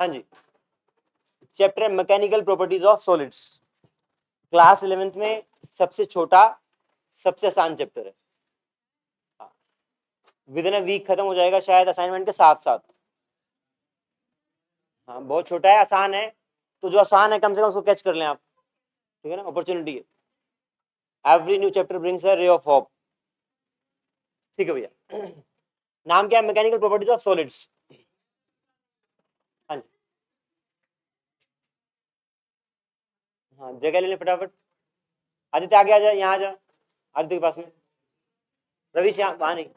हाँ जी, chapter mechanical properties of solids, class 11th में सबसे छोटा सबसे आसान चैप्टर है। विद इन अ वीक खत्म हो जाएगा शायद असाइनमेंट के साथ साथ। हाँ बहुत छोटा है, आसान है, तो जो आसान है कम से कम उसको कैच कर लें आप, ठीक है ना, अपॉर्चुनिटी है। Every new chapter brings a ray of hope. ठीक है भैया। नाम क्या है? Mechanical properties of solids. हाँ जी, हाँ जगह ले लें फटाफट। आदित्य आगे आ जा, यहाँ आ जा, आदित्य के पास में। रविश यहाँ, वहाँ नहीं,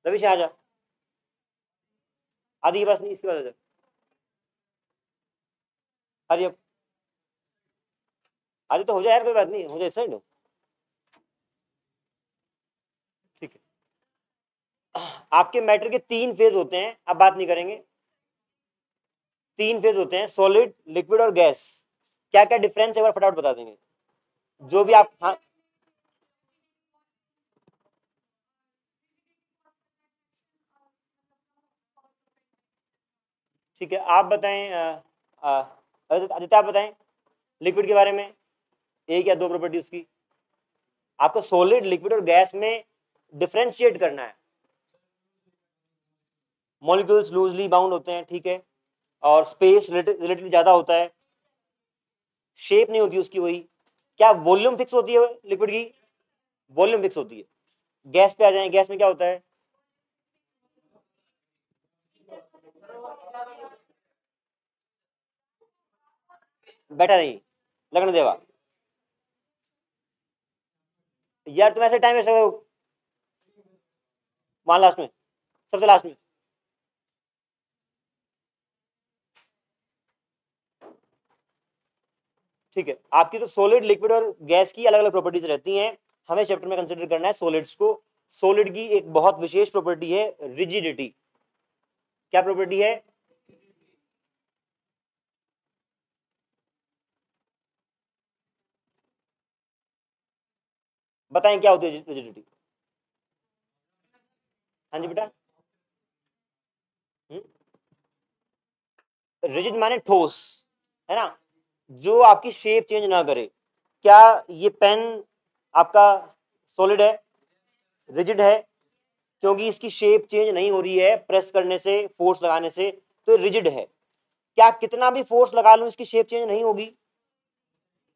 रविश यहाँ आ जा, आदि के पास नहीं, इसके पास आ जा। अरे अब आदित्य हो जाए यार, कोई बात नहीं, हो जाए, साइड हो। ठीक है, आपके मैटर के 3 फेज होते हैं, अब बात नहीं करेंगे। 3 फेज होते हैं, सॉलिड, लिक्विड और गैस। क्या क्या डिफरेंस है एक बार फटाफट बता देंगे जो भी आप। हाँ ठीक है, आप बताएं, आदित्य आप बताएं लिक्विड के बारे में, एक या 2 प्रॉपर्टी उसकी। आपको सॉलिड, लिक्विड और गैस में डिफरेंशिएट करना है। मॉलिक्यूल्स लूजली बाउंड होते हैं, ठीक है, और स्पेस रिलेटिवली ज्यादा होता है, शेप नहीं होती उसकी वही। क्या वॉल्यूम फिक्स होती है लिक्विड की? वॉल्यूम फिक्स होती है। गैस पे आ जाए, गैस में क्या होता है? बैठा नहीं, लगने देगा यार, तुम ऐसे टाइम वेस्ट कर दो। वहां लास्ट में, सबसे लास्ट में। ठीक है, आपकी तो सॉलिड, लिक्विड और गैस की अलग अलग प्रॉपर्टीज रहती हैं। हमें चैप्टर में कंसिडर करना है सॉलिड्स को। सॉलिड की एक बहुत विशेष प्रॉपर्टी है रिजिडिटी। क्या प्रॉपर्टी है? बताएं क्या होती है रिजिडिटी? हाँ जी बेटा। रिजिड माने ठोस, है ना, जो आपकी शेप चेंज ना करे। क्या ये पेन आपका सॉलिड है? रिजिड है, क्योंकि इसकी शेप चेंज नहीं हो रही है प्रेस करने से, फोर्स लगाने से, तो रिजिड है। क्या कितना भी फोर्स लगा लूं इसकी शेप चेंज नहीं होगी?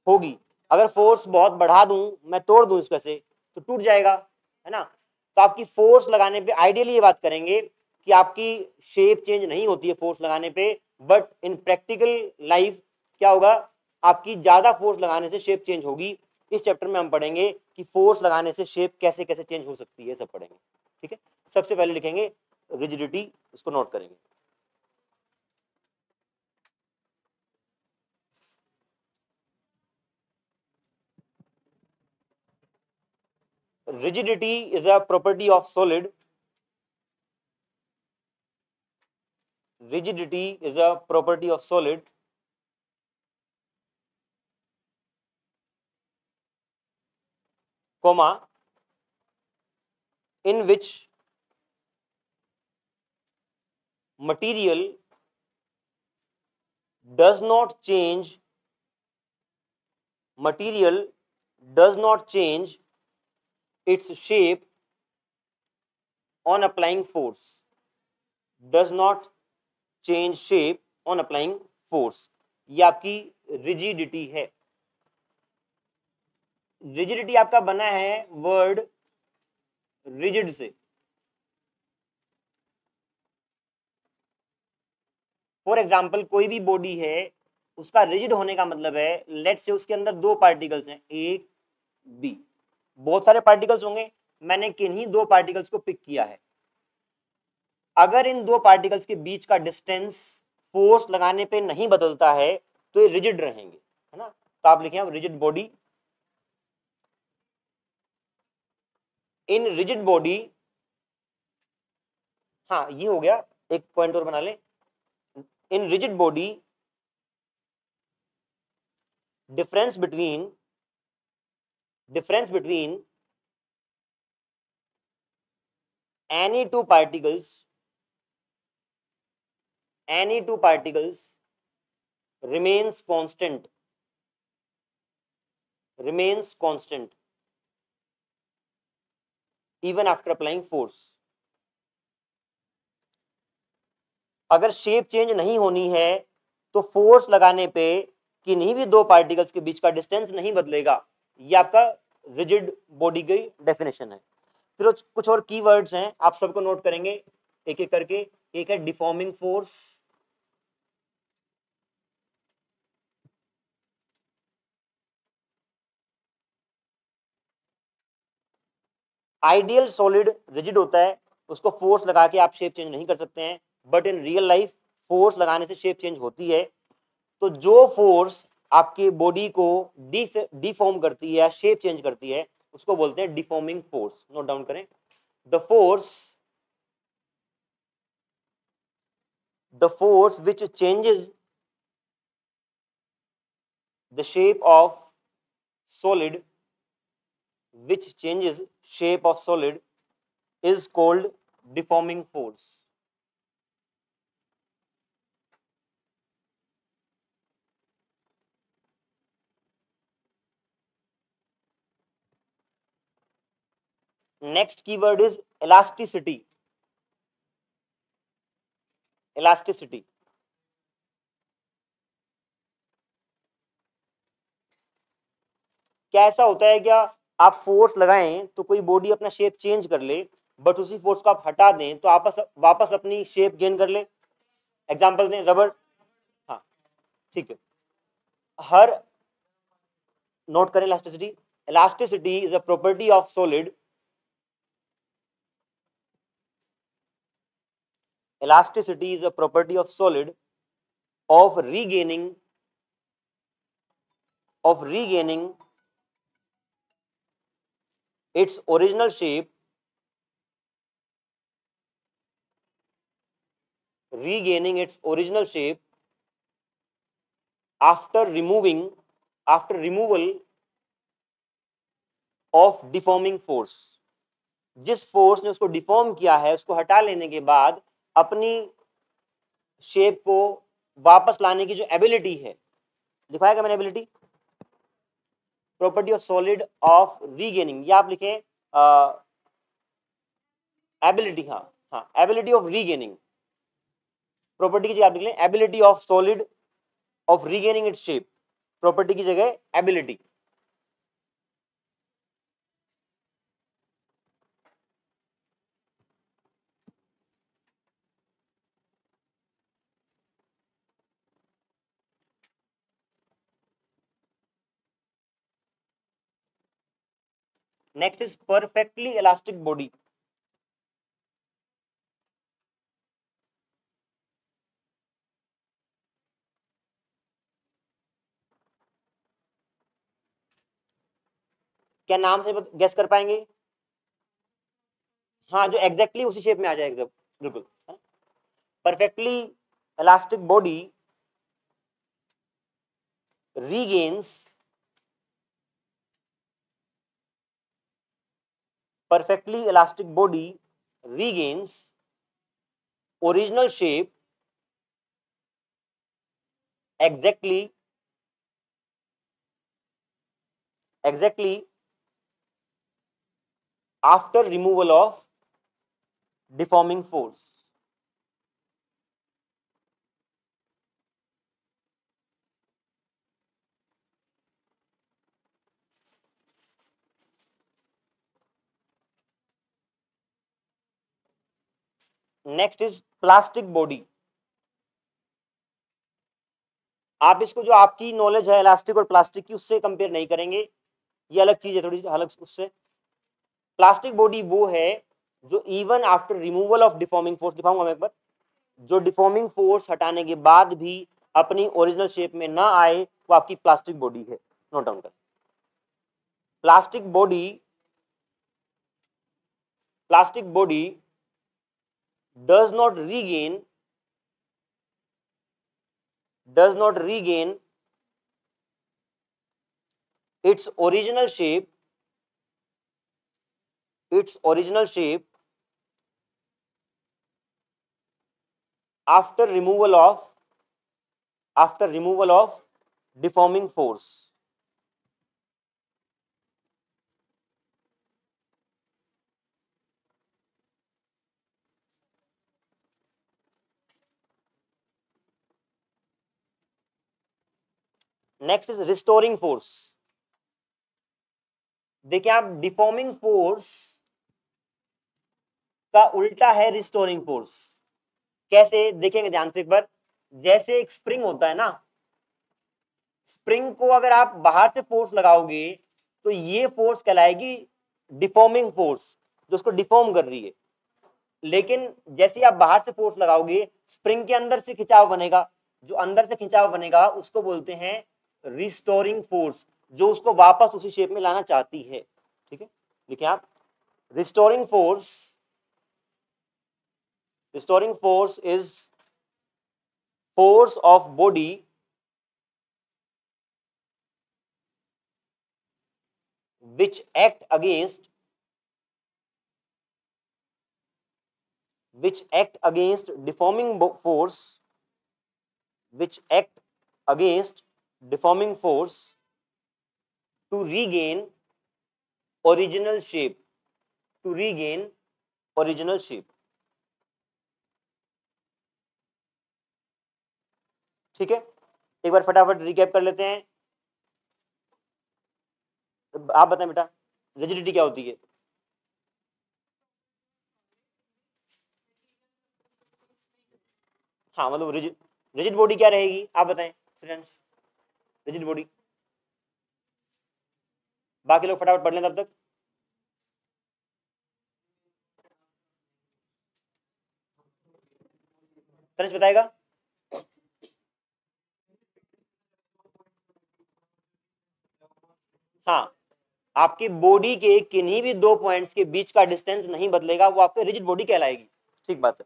होगी। अगर फोर्स बहुत बढ़ा दूं, मैं तोड़ दूं इसको ऐसे, तो टूट जाएगा, है ना। तो आपकी फोर्स लगाने पे आइडियली ये बात करेंगे कि आपकी शेप चेंज नहीं होती है फोर्स लगाने पे, बट इन प्रैक्टिकल लाइफ क्या होगा? आपकी ज्यादा फोर्स लगाने से शेप चेंज होगी। इस चैप्टर में हम पढ़ेंगे कि फोर्स लगाने से शेप कैसे कैसे चेंज हो सकती है, सब पढ़ेंगे। ठीक है, सबसे पहले लिखेंगे रिजिडिटी, उसको नोट करेंगे। rigidity is a property of solid. Rigidity is a property of solid comma in which material does not change material does not change its shape on applying force, does not change shape on applying force। ये आपकी rigidity है। Rigidity आपका बना है word rigid से। For example कोई भी body है, उसका रिजिड होने का मतलब है, लेट से उसके अंदर 2 पार्टिकल्स हैं, ए बी, बहुत सारे पार्टिकल्स होंगे, मैंने किन्हीं 2 पार्टिकल्स को पिक किया है। अगर इन 2 पार्टिकल्स के बीच का डिस्टेंस फोर्स लगाने पे नहीं बदलता है तो ये रिजिड रहेंगे, है ना। तो आप लिखें rigid body. In rigid body, हाँ ये हो गया, एक पॉइंट और बना लें। In rigid body difference between any two particles any two particles remains constant even after applying force. अगर शेप चेंज नहीं होनी है तो फोर्स लगाने पे किन्हीं भी दो पार्टिकल्स के बीच का डिस्टेंस नहीं बदलेगा. ये आपका रिजिड बॉडी की डेफिनेशन है. फिर कुछ और कीवर्ड्स हैं, आप सबको नोट करेंगे एक एक करके. एक है deforming force, ideal solid rigid होता है, उसको फोर्स लगा के आप शेप चेंज नहीं कर सकते हैं, but in real life force लगाने से शेप चेंज होती है. तो जो फोर्स आपके बॉडी को डिफॉर्म करती है या शेप चेंज करती है उसको बोलते हैं डिफॉर्मिंग फोर्स. नोट डाउन करें. The force which changes the shape of solid is called deforming force. Next keyword is elasticity. क्या ऐसा होता है क्या आप फोर्स लगाएं तो कोई बॉडी अपना शेप चेंज कर ले, बट उसी फोर्स को आप हटा दें तो वापस अपनी शेप गेन कर ले? एग्जांपल दें. रबर. हाँ ठीक है. हर नोट करें elasticity is a property of solid. Elasticity is a property of solid of regaining its original shape after removal of deforming force. जिस फोर्स ने उसको डिफॉर्म किया है उसको हटा लेने के बाद अपनी शेप को वापस लाने की जो एबिलिटी है, लिखवाया क्या मैंने ability? Property of solid of regaining, या आप लिखें एबिलिटी. हाँ एबिलिटी ऑफ रीगेनिंग. प्रॉपर्टी की जगह आप लिख लें ability of solid of regaining its shape. Property की जगह ability. Next is perfectly elastic body. क्या नाम से गेस कर पाएंगे? हाँ जो एग्जैक्टली उसी शेप में आ जाएगा. बिल्कुल. Perfectly elastic body regains original shape exactly after removal of deforming force. Next is plastic body. आप इसको जो आपकी नॉलेज है इलास्टिक और प्लास्टिक की उससे कंपेयर नहीं करेंगे, ये अलग चीज है, थोड़ी अलग उससे. प्लास्टिक बॉडी वो है जो even after removal of deforming force, दिखाऊंगा मैं एक बार, जो डिफॉर्मिंग फोर्स हटाने के बाद भी अपनी ओरिजिनल शेप में ना आए, वो आपकी प्लास्टिक बॉडी है. नोट डाउन कर. Plastic body does not regain its original shape after removal of deforming force. Next is restoring force. देखिए आप, डिफॉर्मिंग फोर्स का उल्टा है रिस्टोरिंग फोर्स। कैसे देखेंगे ध्यान से एक बार। जैसे एक स्प्रिंग होता है ना, स्प्रिंग को अगर आप बाहर से फोर्स लगाओगे तो ये फोर्स कहलाएगी डिफॉर्मिंग फोर्स, जो उसको डिफॉर्म कर रही है। लेकिन जैसे आप बाहर से फोर्स लगाओगे, स्प्रिंग के अंदर से खिंचाव बनेगा, जो अंदर से खिंचाव बनेगा उसको बोलते हैं रिस्टोरिंग फोर्स, जो उसको वापस उसी शेप में लाना चाहती है। ठीक है, देखिए आप, restoring force is force of body which act against deforming force, which act against deforming force to regain original shape, ठीक है, एक बार फटाफट रिकैप कर लेते हैं। आप बताएं बेटा, रिजिडिटी क्या होती है? हाँ मतलब रिजिड बॉडी क्या रहेगी, आप बताएं स्टूडेंट्स, रिजिड बॉडी। बाकी लोग फटाफट पढ़ लें तब तक। तनिष बताएगा। हाँ, आपकी बॉडी के किन्हीं भी दो पॉइंट्स के बीच का डिस्टेंस नहीं बदलेगा, वो आपकी रिजिड बॉडी कहलाएगी। ठीक बात है।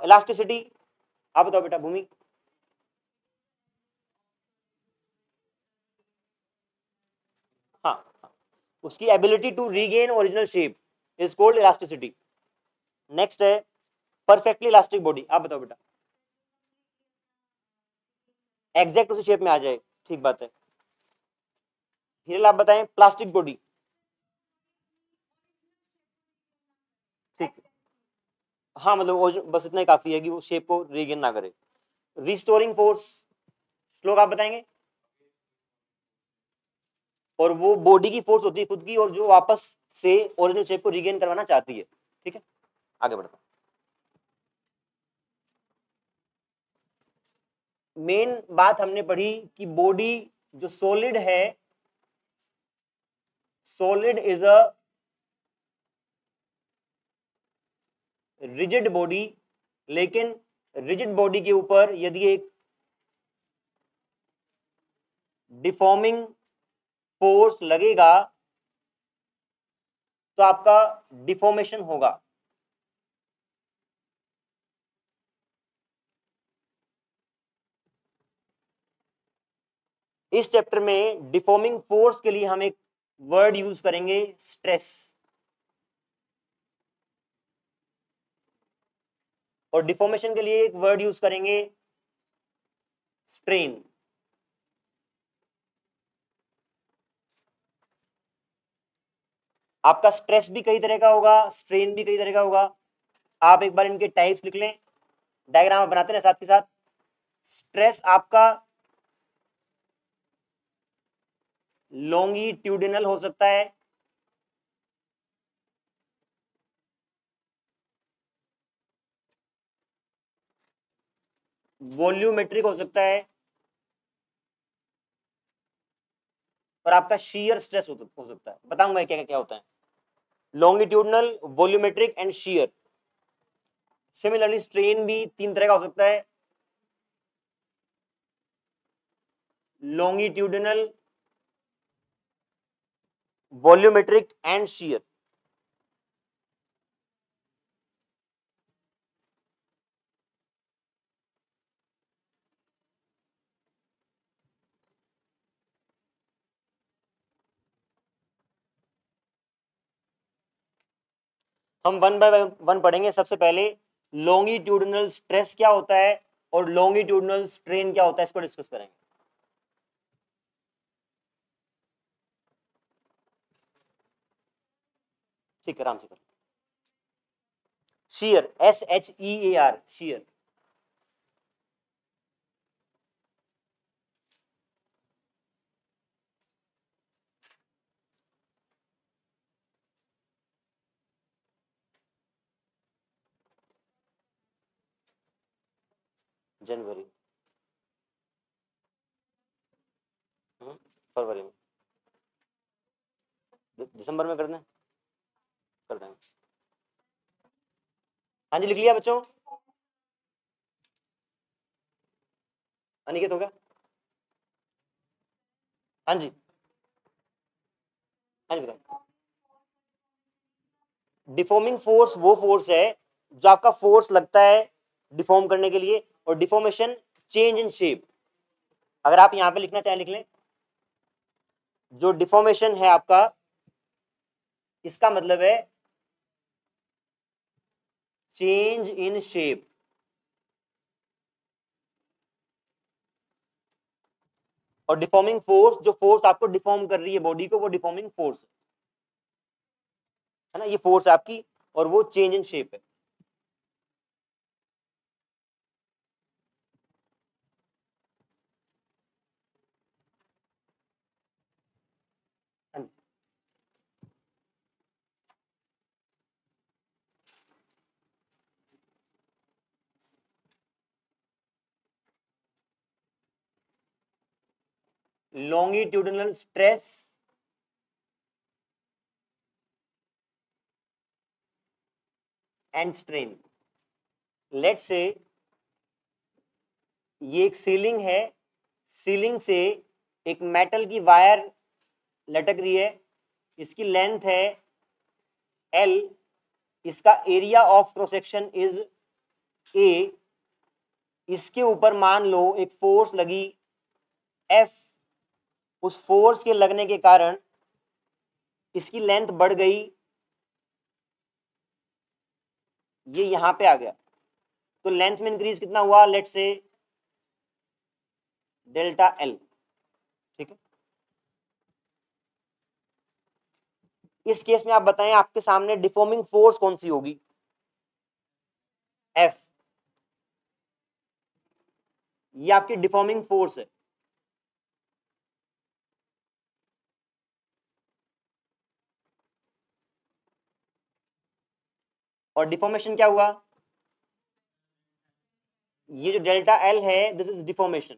इलास्टिसिटी आप बताओ बेटा भूमि। हाँ, उसकी ability to regain original shape is called elasticity. Next है परफेक्टली इलास्टिक बॉडी, आप बताओ बेटा। एग्जैक्ट उसी शेप में आ जाए, ठीक बात है। हिरल आप बताएं प्लास्टिक बॉडी। ठीक, हाँ मतलब बस इतना ही काफी है कि वो शेप को रीगेन ना करे। रिस्टोरिंग फोर्स श्लोक आप बताएंगे। और वो बॉडी की फोर्स होती है खुद की, और जो वापस से ओरिजिनल शेप को रीगेन करवाना चाहती है। ठीक है, आगे बढ़ते। मेन बात हमने पढ़ी कि बॉडी जो सॉलिड है, solid is a rigid body, लेकिन रिजिड बॉडी के ऊपर यदि एक डिफॉर्मिंग फोर्स लगेगा तो आपका डिफॉर्मेशन होगा। इस चैप्टर में डिफॉर्मिंग फोर्स के लिए हम एक वर्ड यूज करेंगे, स्ट्रेस। और डिफॉर्मेशन के लिए एक वर्ड यूज करेंगे, स्ट्रेन। आपका स्ट्रेस भी कई तरह का होगा, स्ट्रेन भी कई तरह का होगा। आप एक बार इनके टाइप्स लिख लें, डायग्राम आप बनाते हैं साथ के साथ। स्ट्रेस आपका लॉन्गिट्यूडिनल हो सकता है, वॉल्यूमेट्रिक हो सकता है, और आपका शीयर स्ट्रेस हो सकता है। बताऊंगा क्या क्या होता है। Longitudinal, volumetric and shear. Similarly strain भी तीन तरह का हो सकता है, लॉन्गिट्यूडनल, वॉल्यूमेट्रिक एंड शीयर। हम वन बाय वन पढ़ेंगे। सबसे पहले लॉन्गिट्यूडिनल स्ट्रेस क्या होता है और लॉन्गिट्यूडिनल स्ट्रेन क्या होता है, इसको डिस्कस करेंगे। ठीक है, आराम से कर। shear, SHEAR, shear। जनवरी, फरवरी में, दिसंबर में कर दें, कर देंगे। हाँ जी, लिख लिया बच्चों, अनिकेत हो गया? हाँ जी, हाँ जी बताओ। डिफॉर्मिंग फोर्स वो फोर्स है जो आपका फोर्स लगता है डिफॉर्म करने के लिए, और डिफॉर्मेशन चेंज इन शेप। अगर आप यहां पे लिखना चाहें लिख लें, जो डिफॉर्मेशन है आपका, इसका मतलब है चेंज इन शेप, और डिफॉर्मिंग फोर्स, जो फोर्स आपको डिफॉर्म कर रही है बॉडी को, वो डिफॉर्मिंग फोर्स है ना, ये फोर्स है आपकी, और वो चेंज इन शेप है। Longitudinal stress and strain. Let's say ये एक सीलिंग है, सीलिंग से एक मेटल की वायर लटक रही है, इसकी लेंथ है L, इसका area of cross section is A, इसके ऊपर मान लो एक फोर्स लगी F, उस फोर्स के लगने के कारण इसकी लेंथ बढ़ गई, ये यहां पे आ गया, तो लेंथ में इंक्रीज कितना हुआ, लेट्स से डेल्टा L। ठीक है, इस केस में आप बताएं आपके सामने डिफॉर्मिंग फोर्स कौन सी होगी, F, ये आपकी डिफॉर्मिंग फोर्स है। और डिफॉर्मेशन क्या हुआ, ये जो डेल्टा L है, दिस इज डिफॉर्मेशन।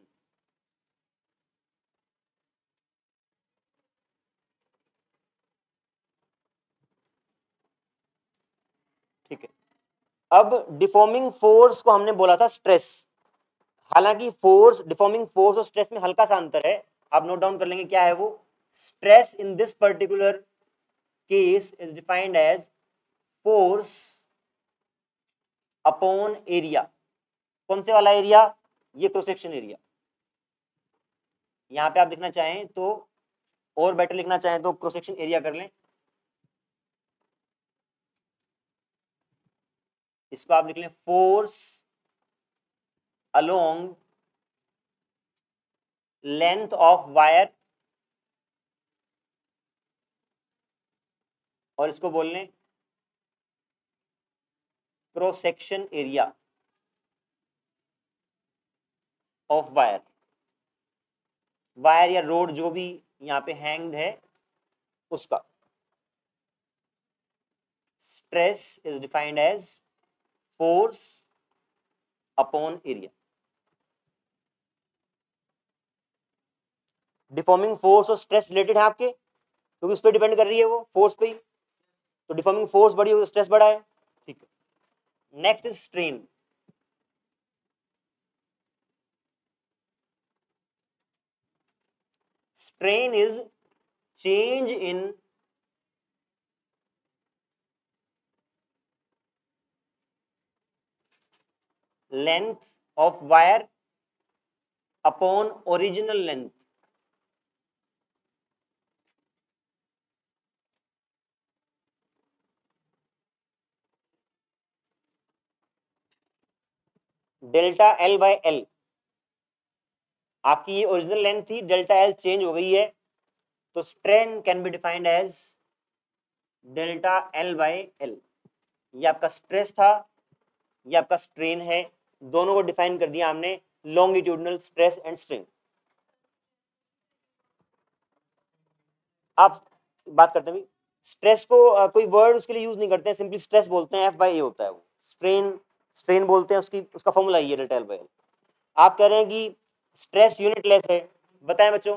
ठीक है, अब डिफॉर्मिंग फोर्स को हमने बोला था स्ट्रेस, हालांकि फोर्स, डिफॉर्मिंग फोर्स और स्ट्रेस में हल्का सा अंतर है, आप नोट डाउन कर लेंगे क्या है वो। Stress in this particular case is defined as force upon area. कौन से वाला एरिया, ये क्रॉस सेक्शन एरिया। यहां पे आप लिखना चाहें तो, और बेटर लिखना चाहें तो क्रॉस सेक्शन एरिया कर लें, इसको आप लिख लें force along length of wire, और इसको बोल लें cross section area of wire. Wire या रोड जो भी यहां पे हैंग्ड है उसका। Stress is defined as force upon area. Deforming force और स्ट्रेस रिलेटेड है आपके, क्योंकि उस पर डिपेंड कर रही है वो, फोर्स पे ही, तो डिफॉर्मिंग फोर्स बढ़ी हो तो स्ट्रेस बढ़ा है। ठीक है, next is strain. Strain is change in length of wire upon original length. Delta L by L, आपकी ये ओरिजिनल लेंथ थी, डेल्टा एल चेंज हो गई है, तो strain can be defined as delta L by L. ये आपका stress था, ये आपका स्ट्रेन है, दोनों को डिफाइन कर दिया हमने, लॉन्गिट्यूडनल स्ट्रेस एंड स्ट्रेन। आप बात करते हैं स्ट्रेस को कोई वर्ड उसके लिए यूज नहीं करते हैं, सिंपली स्ट्रेस बोलते हैं, एफ बाई ए होता है वो। स्ट्रेन, स्ट्रेन बोलते हैं, उसका फॉर्मूला ये डेल्टा एल बाई एल। आप कह रहे हैं कि स्ट्रेस यूनिटलेस है, बताएं बच्चों,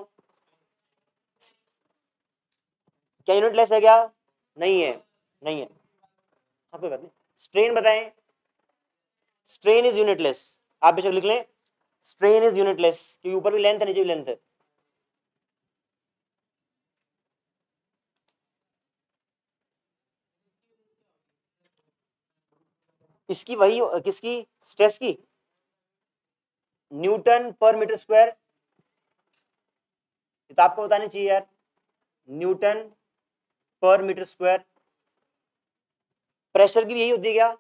क्या यूनिटलेस है क्या? नहीं है, नहीं है। हाँ कोई बात नहीं, स्ट्रेन बताएं, स्ट्रेन इज यूनिटलेस, आप बेशक लिख लें स्ट्रेन इज यूनिटलेस, क्योंकि ऊपर भी लेंथ है नीचे भी लेंथ है। इसकी वही किसकी, स्ट्रेस की, न्यूटन पर मीटर स्क्वायर, तो आपको बतानी चाहिए यार, न्यूटन पर मीटर स्क्वायर। प्रेशर की भी यही होती है क्या?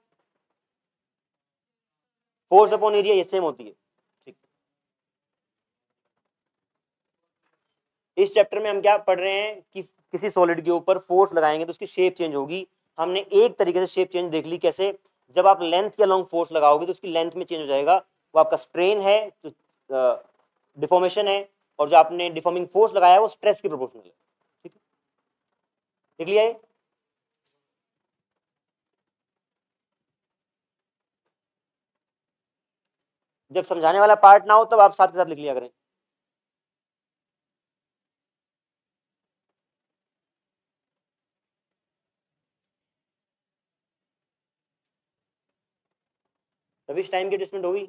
फोर्स अपॉन एरिया ये सेम होती है। ठीक, इस चैप्टर में हम क्या पढ़ रहे हैं कि किसी सॉलिड के ऊपर फोर्स लगाएंगे तो उसकी शेप चेंज होगी। हमने एक तरीके से शेप चेंज देख ली, कैसे? जब आप लेंथ के अलॉन्ग फोर्स लगाओगे तो उसकी लेंथ में चेंज हो जाएगा, वो आपका स्ट्रेन है, तो डिफॉर्मेशन है, और जो आपने डिफॉर्मिंग फोर्स लगाया है वो स्ट्रेस के प्रोपोर्शनल है। ठीक है, देख लिया ये? जब समझाने वाला पार्ट ना हो तब आप साथ के साथ लिख लिया करें। तभी इस टाइम की एडजस्टमेंट होगी।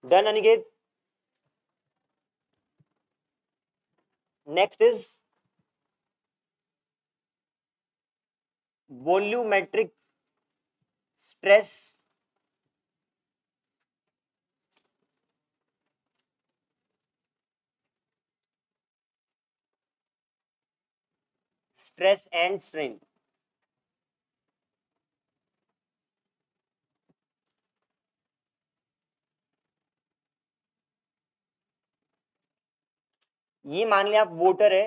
Done Aniket. Next is volumetric stress stress and strain. ये मान लिया आप वोटर है,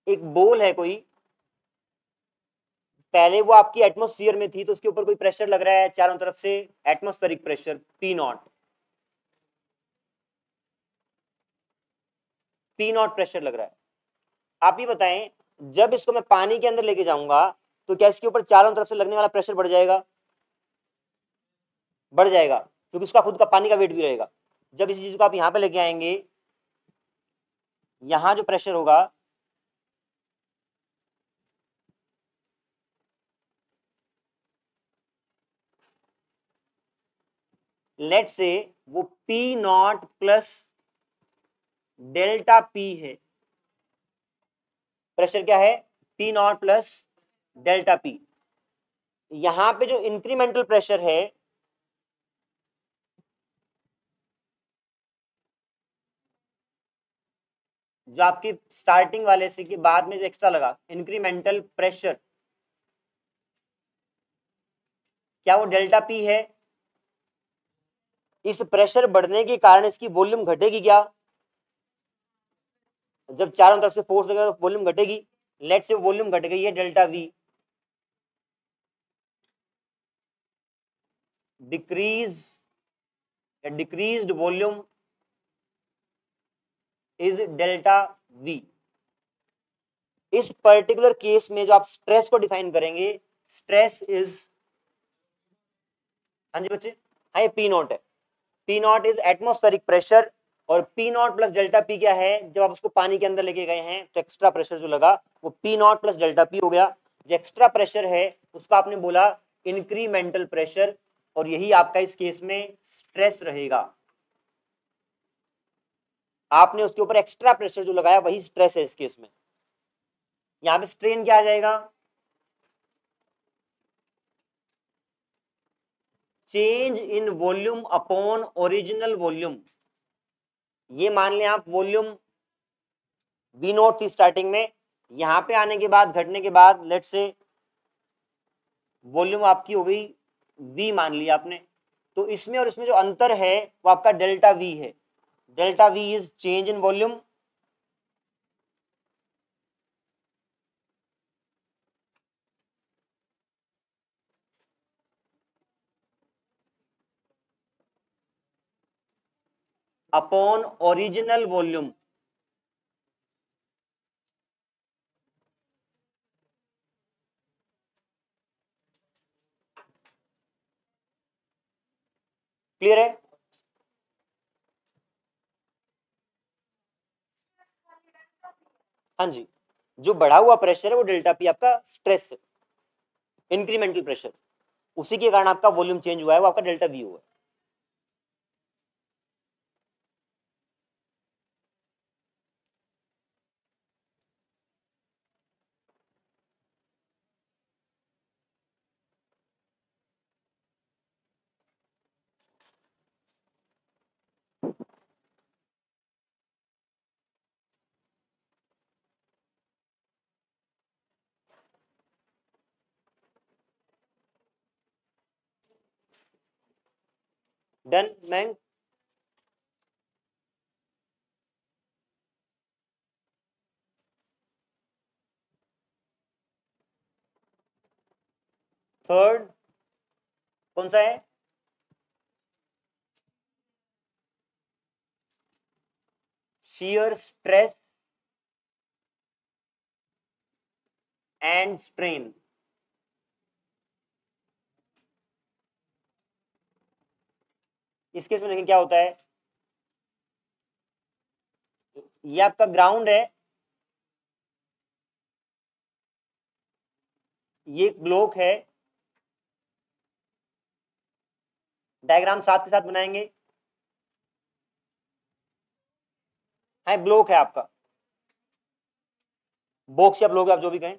एक बोल है कोई, पहले वो आपकी एटमॉस्फेयर में थी तो उसके ऊपर कोई प्रेशर लग रहा है चारों तरफ से, atmospheric pressure P not, P not pressure लग रहा है। आप ही बताएं, जब इसको मैं पानी के अंदर लेके जाऊंगा तो क्या इसके ऊपर चारों तरफ से लगने वाला प्रेशर बढ़ जाएगा? बढ़ जाएगा, क्योंकि उसका खुद का पानी का वेट भी रहेगा। जब इसी चीज को आप यहां पे लेके आएंगे, यहां जो प्रेशर होगा, लेट से वो P naught plus delta P है। प्रेशर क्या है? P naught plus delta P. यहां पे जो इंक्रीमेंटल प्रेशर है, जो आपकी स्टार्टिंग वाले से के बाद में जो एक्स्ट्रा लगा इंक्रीमेंटल प्रेशर, क्या वो डेल्टा पी है? इस प्रेशर बढ़ने के कारण इसकी वॉल्यूम घटेगी क्या? जब चारों तरफ से फोर्स लगेगा तो वॉल्यूम घटेगी। लेट से वॉल्यूम घट गई है delta we, decrease decreased volume is delta we. इस पर्टिकुलर केस में जो आप स्ट्रेस को डिफाइन करेंगे, स्ट्रेस इज, हाँ जी बच्चे, हाँ ये पी नॉट है, P naught is atmospheric pressure, और P naught plus delta P क्या है? जब आप उसको पानी के अंदर लेके गए हैं तो एक्स्ट्रा प्रेशर जो लगा वो P naught plus delta P हो गया। जो एक्स्ट्रा प्रेशर है उसका आपने बोला इंक्रीमेंटल प्रेशर, और यही आपका इस केस में स्ट्रेस रहेगा। आपने उसके ऊपर एक्स्ट्रा प्रेशर जो लगाया वही स्ट्रेस है इस केस में। यहां पे स्ट्रेन क्या आ जाएगा? Change in volume upon original volume. ये मान लें आप वॉल्यूम V नोट थी स्टार्टिंग में, यहां पे आने के बाद घटने के बाद लेट से वॉल्यूम आपकी हो गई V मान लिया आपने, तो इसमें और इसमें जो अंतर है वो आपका डेल्टा V है। Delta V is change in volume upon original volume. Clear है? हाँ जी, जो बढ़ा हुआ प्रेशर है वो डेल्टा पी आपका स्ट्रेस है, इंक्रीमेंटल प्रेशर, उसी के कारण आपका वॉल्यूम चेंज हुआ है, वो आपका डेल्टा वी हुआ है। डन मैंग? थर्ड कौन सा है? shear stress and strain। इस केस में देखें क्या होता है, ये आपका ग्राउंड है, ये एक ब्लॉक है, डायग्राम साथ के साथ बनाएंगे। हाँ ब्लॉक है आपका, बॉक्स या ब्लॉक आप जो भी कहें।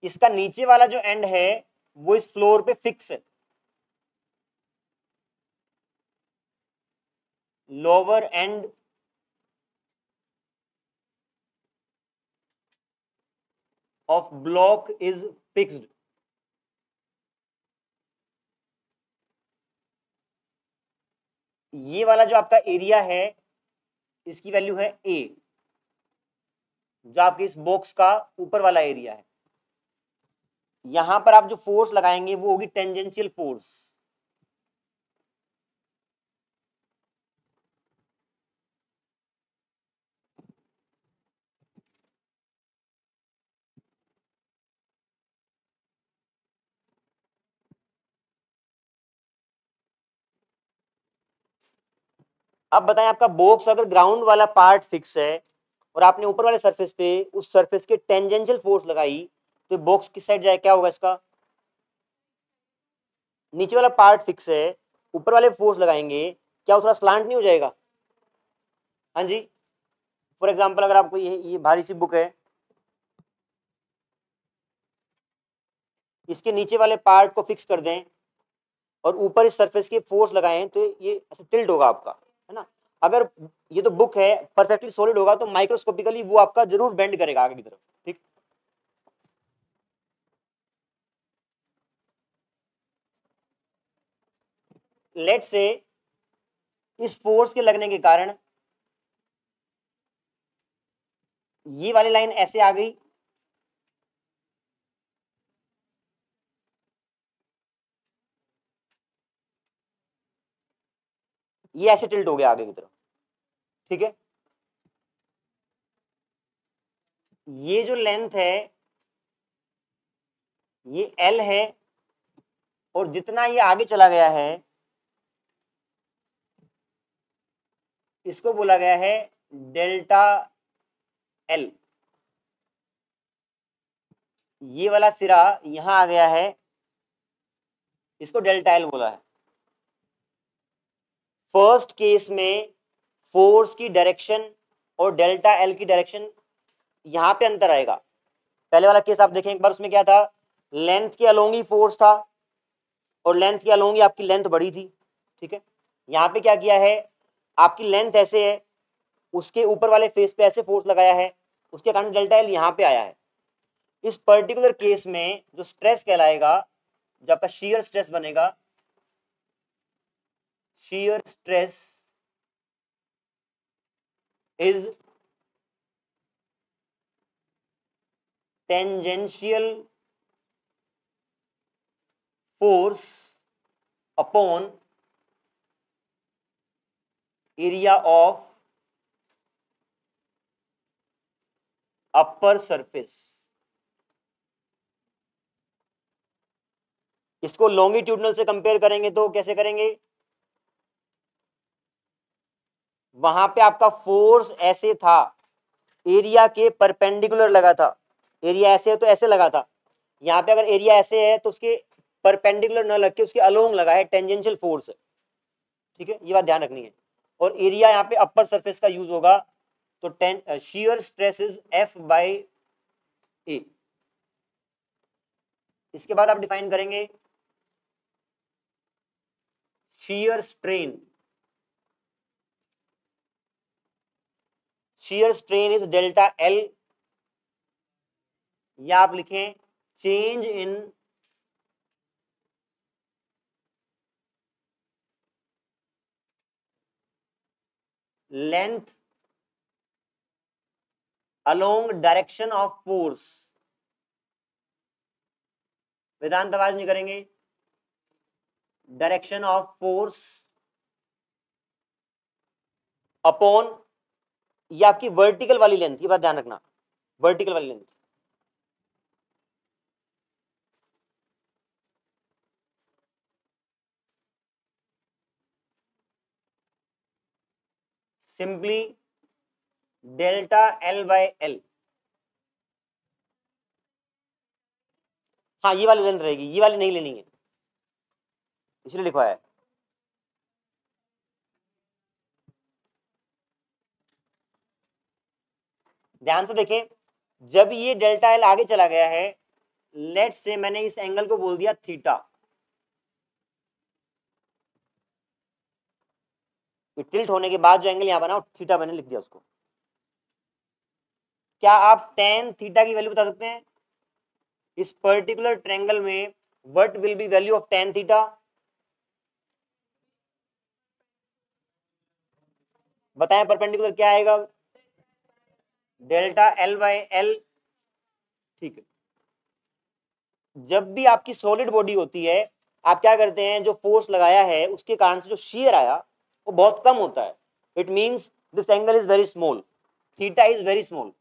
इसका नीचे वाला जो एंड है वो इस फ्लोर पे फिक्स है, lower end of block is fixed. ये वाला जो आपका एरिया है इसकी वैल्यू है A, जो आपके इस बॉक्स का ऊपर वाला एरिया है। यहां पर आप जो फोर्स लगाएंगे वो होगी टेंजेंशियल फोर्स। अब बताएं, आपका बॉक्स अगर ग्राउंड वाला पार्ट फिक्स है और आपने ऊपर वाले सरफेस पे उस सरफेस के टेंजेंशियल फोर्स लगाई, तो बॉक्स किस साइड जाए, क्या होगा इसका? नीचे वाला पार्ट फिक्स है, ऊपर वाले फोर्स लगाएंगे, क्या वो थोड़ा स्लांट नहीं हो जाएगा? हाँ जी। फॉर एग्जाम्पल अगर आपको ये भारी सी बुक है, इसके नीचे वाले पार्ट को फिक्स कर दें और ऊपर इस सरफेस के फोर्स लगाएं, तो ये ऐसे टिल्ट होगा आपका, है ना। अगर ये तो बुक है परफेक्टली सॉलिड होगा तो माइक्रोस्कोपिकली वो आपका जरूर बेंड करेगा आगे की तरफ, ठीक। लेट से इस फोर्स के लगने के कारण ये वाली लाइन ऐसे आ गई, ये ऐसे टिल्ट हो गया आगे की तरफ, ठीक है। ये जो लेंथ है ये L है, और जितना ये आगे चला गया है इसको बोला गया है डेल्टा L। ये वाला सिरा यहां आ गया है, इसको डेल्टा L बोला है। फर्स्ट केस में फोर्स की डायरेक्शन और डेल्टा एल की डायरेक्शन यहां पे अंतर आएगा। पहले वाला केस आप देखें एक बार, उसमें क्या था, लेंथ के अलोंग ही फोर्स था और लेंथ क्या लूंगी, आपकी लेंथ बड़ी थी, ठीक है। यहाँ पे क्या किया है, आपकी लेंथ ऐसे है, उसके ऊपर वाले फेस पे ऐसे फोर्स लगाया है, उसके कारण डेल्टा एल यहाँ पे आया है। इस पर्टिकुलर केस में जो स्ट्रेस कहलाएगा, जो आपका शीयर स्ट्रेस बनेगा, shear stress is tangential force upon area of upper surface. इसको लॉन्गिट्यूडनल से कंपेयर करेंगे तो कैसे करेंगे, वहां पे आपका फोर्स ऐसे था, एरिया के परपेंडिकुलर लगा था, एरिया ऐसे है तो ऐसे लगा था। यहाँ पे अगर एरिया ऐसे है तो उसके परपेंडिकुलर न लग के उसके अलोंग लगा है, टेंजेंशियल फोर्स है, ठीक है, ये बात ध्यान रखनी है। और एरिया यहाँ पे अपर सरफेस का यूज होगा, तो shear stress is F by A. इसके बाद आप डिफाइन करेंगे shear strain, shear strain is delta L, या आप लिखें change in length along direction of force. Vedant आवाज नहीं करेंगे, डायरेक्शन ऑफ फोर्स अपॉन, ये आपकी वर्टिकल वाली लेंथ, ये बात ध्यान रखना, वर्टिकल वाली length. Simply delta L by L. हाँ ये वाली लेंथ रहेगी, ये वाली नहीं लेनी है, इसलिए लिखवाया है। ध्यान से देखें, जब ये डेल्टा एल आगे चला गया है, लेट से मैंने इस एंगल को बोल दिया थीटा, टिल्ट होने के बाद जो एंगल यहां बना थीटा मैंने लिख दिया उसको। क्या आप टेन थीटा की वैल्यू बता सकते हैं इस पर्टिकुलर ट्रायंगल में, what will be value of tan theta? बताएं परपेंडिकुलर क्या आएगा, डेल्टा एल बाय एल, ठीक है। जब भी आपकी सॉलिड बॉडी होती है, आप क्या करते हैं, जो फोर्स लगाया है उसके कारण से जो शियर आया वो बहुत कम होता है। It means this angle is very small, theta is very small.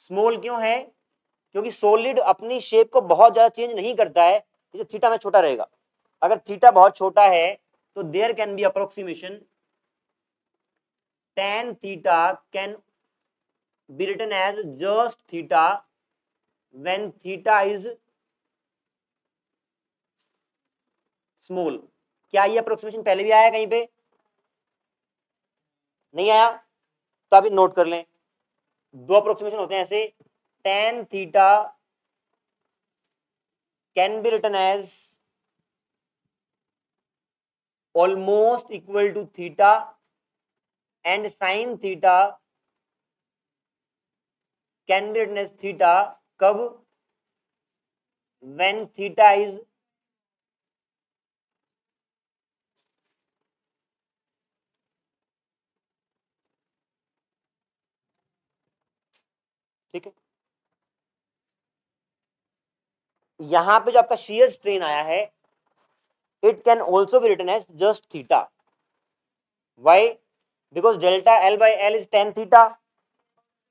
Small क्यों है, क्योंकि सॉलिड अपनी शेप को बहुत ज्यादा चेंज नहीं करता है, जो थीटा में छोटा रहेगा। अगर थीटा बहुत छोटा है तो there can be approximation tan theta can be written as just theta when theta is small। क्या ये अप्रोक्सीमेशन पहले भी आया कहीं पे, नहीं आया? तो आप नोट कर लें, दो अप्रोक्सीमेशन होते हैं ऐसे, tan theta can be written as almost equal to theta and sin theta can be written as theta, कब, when theta is ठीक है। यहां पे जो आपका शियर स्ट्रेन आया है, it can also be written as just theta. Why? Because delta L by L is tan theta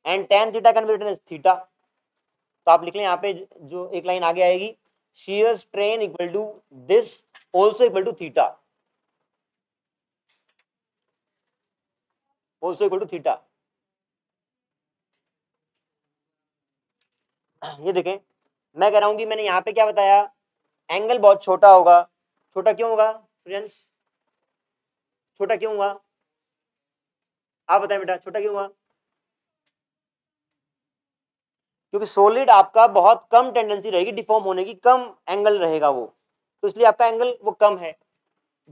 and tan theta can be written as theta. तो आप लिख लें यहाँ पे जो एक लाइन आगे आएगी, shear strain equal to this also equal to theta, also equal to theta। ये देखें, मैं कह रहा हूं कि मैंने यहाँ पे क्या बताया, एंगल बहुत छोटा होगा। छोटा क्यों होगा फ्रेंड्स, छोटा क्यों हुआ, आप बताएं बेटा, छोटा क्यों हुआ? क्योंकि सॉलिड आपका बहुत कम टेंडेंसी रहेगी डिफॉर्म होने की, कम एंगल रहेगा वो, तो इसलिए आपका एंगल वो कम है।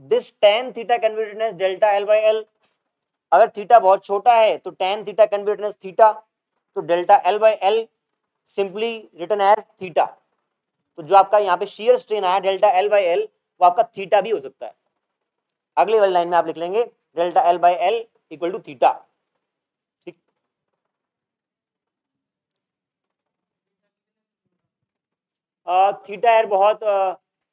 This tan theta can be written as delta L by L. अगर थीटा बहुत छोटा है तो tan theta can be written as theta, तो delta L by L simply written as theta. तो जो आपका यहाँ पे शियर स्ट्रेन आया डेल्टा एल बाई एल, वो आपका थीटा भी हो सकता है। अगली वाली लाइन में आप लिख लेंगे delta L by L equal to theta. ठीक, थीटा यार बहुत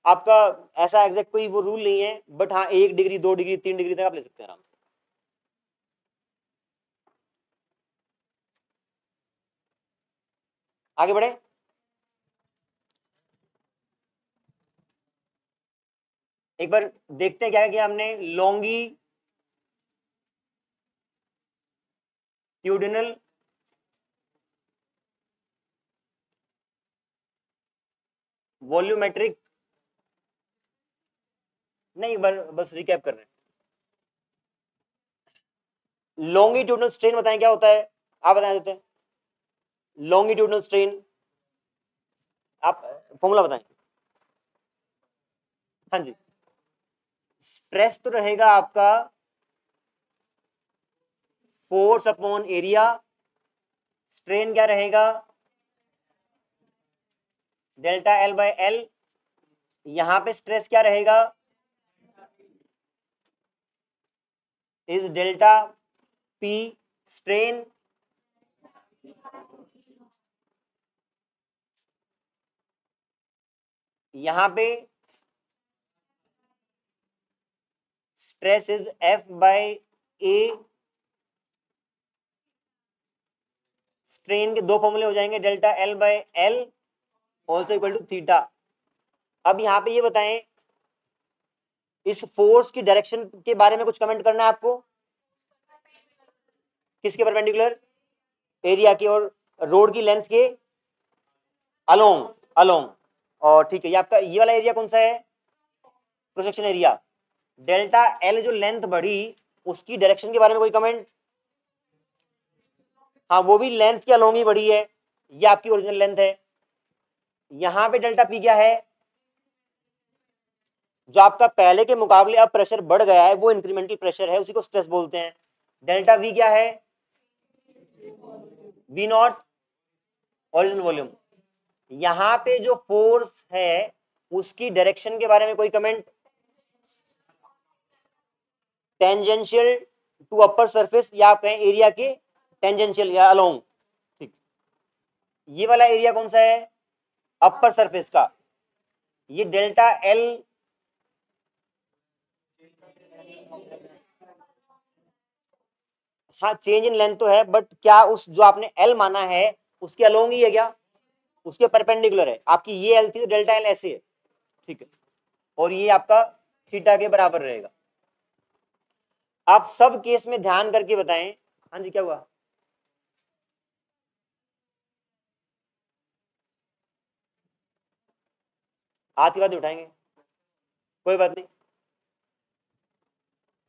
आपका ऐसा एग्जैक्ट कोई वो रूल नहीं है, बट हाँ 1 डिग्री 2 डिग्री 3 डिग्री तक आप ले सकते हैं आराम से। आगे बढ़े। एक बार देखते हैं क्या किया हमने। लॉन्गिट्यूडिनल वॉल्यूमेट्रिक, नहीं एक बार बस रिकैप कर रहे हैं। लॉन्गिट्यूडिनल स्ट्रेन बताएं क्या होता है, आप बता देते हैं। लॉन्गिट्यूडिनल स्ट्रेन आप फॉर्मूला बताएं। हाँ जी, स्ट्रेस तो रहेगा आपका फोर्स अपॉन एरिया, स्ट्रेन क्या रहेगा डेल्टा एल बाय एल। यहां पे स्ट्रेस क्या रहेगा इज डेल्टा पी, स्ट्रेन यहां पे stress is F by A. Strain के दो फॉर्मूले हो जाएंगे delta L by L also equal to theta. अब यहां पे ये बताएं इस फोर्स की डायरेक्शन के बारे में कुछ कमेंट करना है आपको। किसके परपेंडिकुलर, एरिया की और रोड की लेंथ के अलोंग, अलोंग। और ठीक है, ये आपका ये वाला एरिया कौन सा है, प्रोजेक्शन एरिया। डेल्टा एल जो लेंथ बढ़ी उसकी डायरेक्शन के बारे में कोई कमेंट। हाँ वो भी लेंथ के अलोंग ही बढ़ी है, ये आपकी ओरिजिनल लेंथ है। यहां पे डेल्टा पी क्या है, जो आपका पहले के मुकाबले अब प्रेशर बढ़ गया है वो इंक्रीमेंटल प्रेशर है, उसी को स्ट्रेस बोलते हैं। डेल्टा वी क्या है, वी नॉट ओरिजिनल वॉल्यूम। यहां पे जो फोर्स है उसकी डायरेक्शन के बारे में कोई comment. Tangential to upper surface या आप कहें एरिया के टेंजेंशियल या अलोंग। ठीक, ये वाला एरिया कौन सा है, अपर सरफेस का। ये डेल्टा एल हाँ चेंज इन लेंथ तो है, बट क्या उस जो आपने एल माना है उसके अलोंग ही है क्या, उसके परपेंडिकुलर है। आपकी ये एल थी तो डेल्टा एल ऐसे है, ठीक है, और ये आपका थीटा के बराबर रहेगा। आप सब केस में ध्यान करके बताएं। हाँ जी क्या हुआ, आज की बात नहीं उठाएंगे, कोई बात नहीं।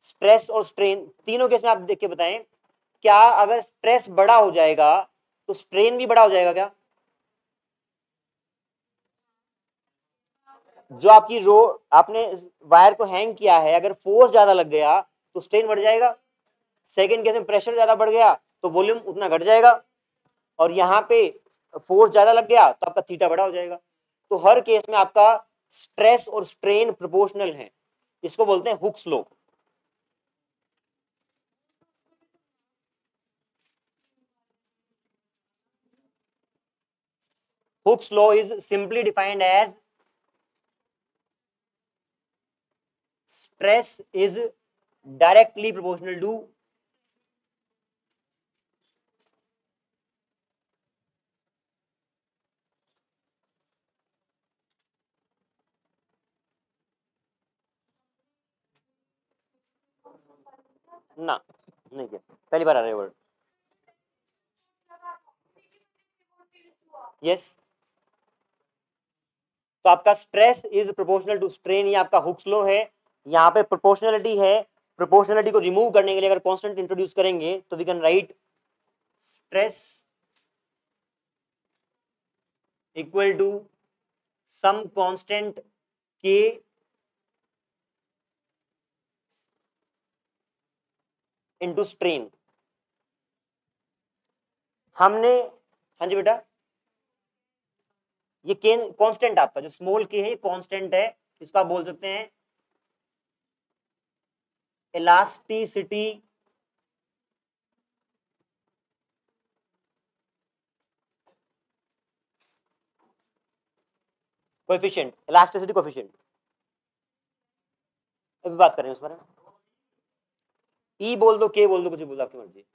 स्ट्रेस और स्ट्रेन तीनों केस में आप देख के बताएं, क्या अगर स्ट्रेस बड़ा हो जाएगा तो स्ट्रेन भी बड़ा हो जाएगा क्या। जो आपकी रो आपने वायर को हैंग किया है, अगर फोर्स ज्यादा लग गया तो स्ट्रेन बढ़ जाएगा। सेकंड केस में प्रेशर ज्यादा बढ़ गया तो वॉल्यूम उतना घट जाएगा, और यहाँ पे फोर्स ज्यादा लग गया तो आपका थीटा बड़ा हो जाएगा। तो हर केस में आपका स्ट्रेस और स्ट्रेन प्रोपोर्शनल है, इसको बोलते हैं Hooke's law. Hooke's law is simply defined as stress is directly proportional to ना, नहीं क्या, पहली बार आ रहा है वर्ड। यस, तो आपका stress is proportional to strain, ये आपका हुक्स लॉ है। यहाँ पे प्रोपोर्शनलिटी है, प्रोपोर्शनलिटी को रिमूव करने के लिए अगर कांस्टेंट इंट्रोड्यूस करेंगे तो we can write stress equal to some constant के इंटू स्ट्रेन। हमने, हाँ जी बेटा, ये के कांस्टेंट आपका जो स्मॉल के है कांस्टेंट है, इसको आप बोल सकते हैं इलास्टिसिटी कोएफिशिएंट, इलास्टिसिटी कोएफिशिएंट अभी बात करें उस पर। ई बोल दो, के बोल दो, कुछ भी बोल दो, आपकी मर्जी।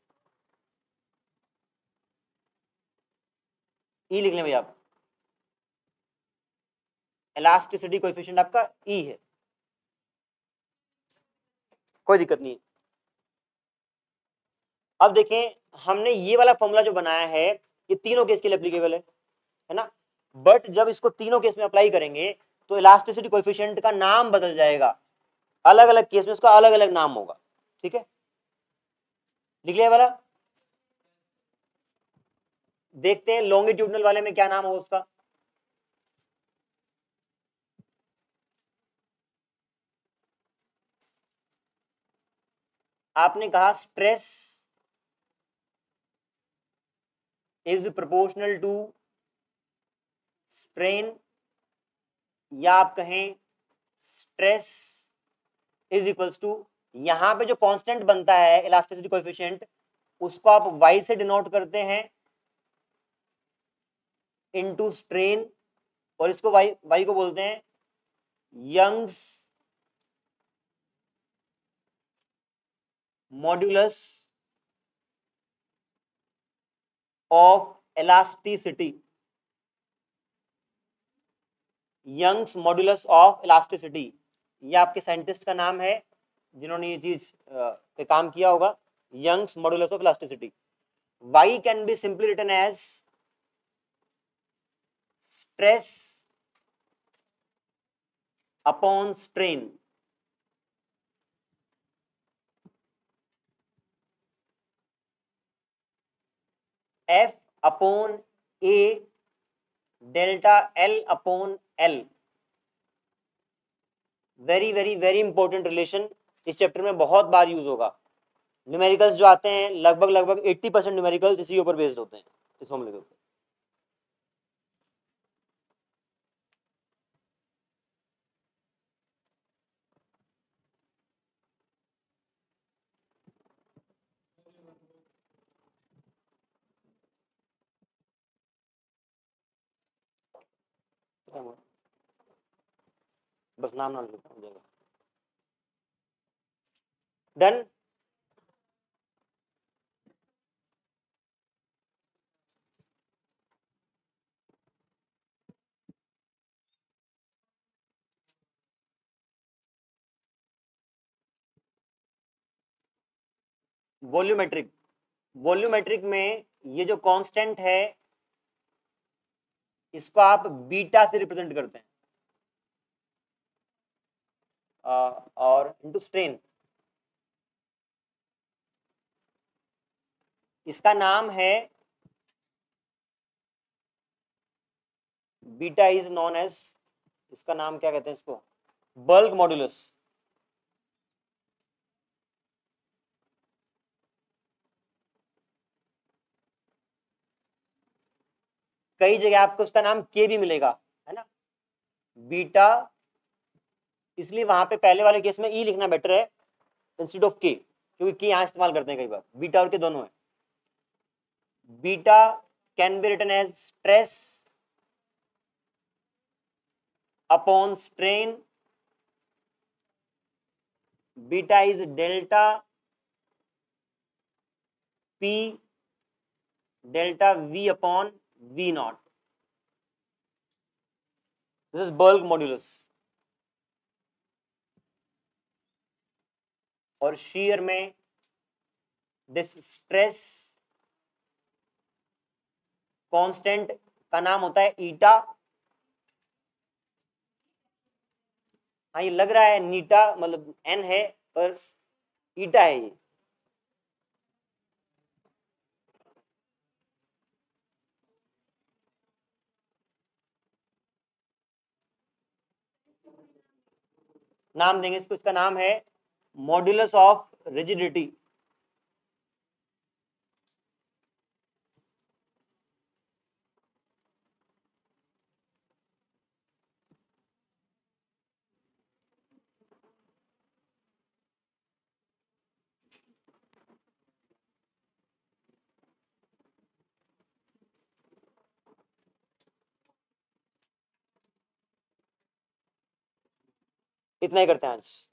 ई लिख लें भैया आप, इलास्टिसिटी कोएफिशिएंट आपका ई है, कोई दिक्कत नहीं है। अब देखें, हमने ये वाला फॉर्मूला जो बनाया है ये तीनों केस के लिए एप्लीकेबल है ना, बट जब इसको तीनों केस में अप्लाई करेंगे तो इलास्टिसिटी कोएफिशिएंट का नाम बदल जाएगा, अलग अलग केस में उसका अलग अलग नाम होगा। ठीक है, लिख लिया वाला। देखते हैं लॉन्गिट्यूडनल वाले में क्या नाम होगा उसका। आपने कहा stress is proportional to strain, या आप कहें स्ट्रेस इज इक्वल्स टू, यहां पे जो कांस्टेंट बनता है इलास्टिसिटी कोएफिशिएंट उसको आप y से डिनोट करते हैं इनटू स्ट्रेन, और इसको y को बोलते हैं Young's modulus of elasticity, Young's modulus of elasticity, ये आपके साइंटिस्ट का नाम है जिन्होंने ये चीज पे काम किया होगा, Young's modulus of elasticity. y can be simply written as stress upon strain, F upon A delta L upon L। Very very very important relation, इस चैप्टर में बहुत बार यूज होगा। न्यूमेरिकल्स जो आते हैं लगभग लगभग 80% न्यूमेरिकल्स इसी ऊपर बेस्ड होते हैं, इस फॉर्मूले के ऊपर। बस नाम ना लिखो हो जाएगा। डन। वॉल्यूमेट्रिक, वॉल्यूमेट्रिक में ये जो कांस्टेंट है इसको आप बीटा से रिप्रेजेंट करते हैं, और इनटू स्ट्रेन, इसका नाम है बीटा इज नॉन एज, इसका नाम क्या कहते हैं इसको, बल्क मॉड्यूलस। कई जगह आपको उसका नाम के भी मिलेगा, है ना, बीटा, इसलिए वहां पे पहले वाले केस में ई लिखना बेटर है इंस्टेड ऑफ के, क्योंकि के यहां इस्तेमाल करते हैं कई बार, बीटा और के दोनों है। Beta can be written as stress upon strain, beta is delta P delta V upon V naught, this is bulk modulus. और shear में दिस स्ट्रेस कांस्टेंट का नाम होता है ईटा। हाँ ये लग रहा है नीटा, मतलब एन है पर ईटा है ये। नाम देंगे इसको, इसका नाम है मॉड्यूलस ऑफ रिजिडिटी। इतना ही करते हैं आज।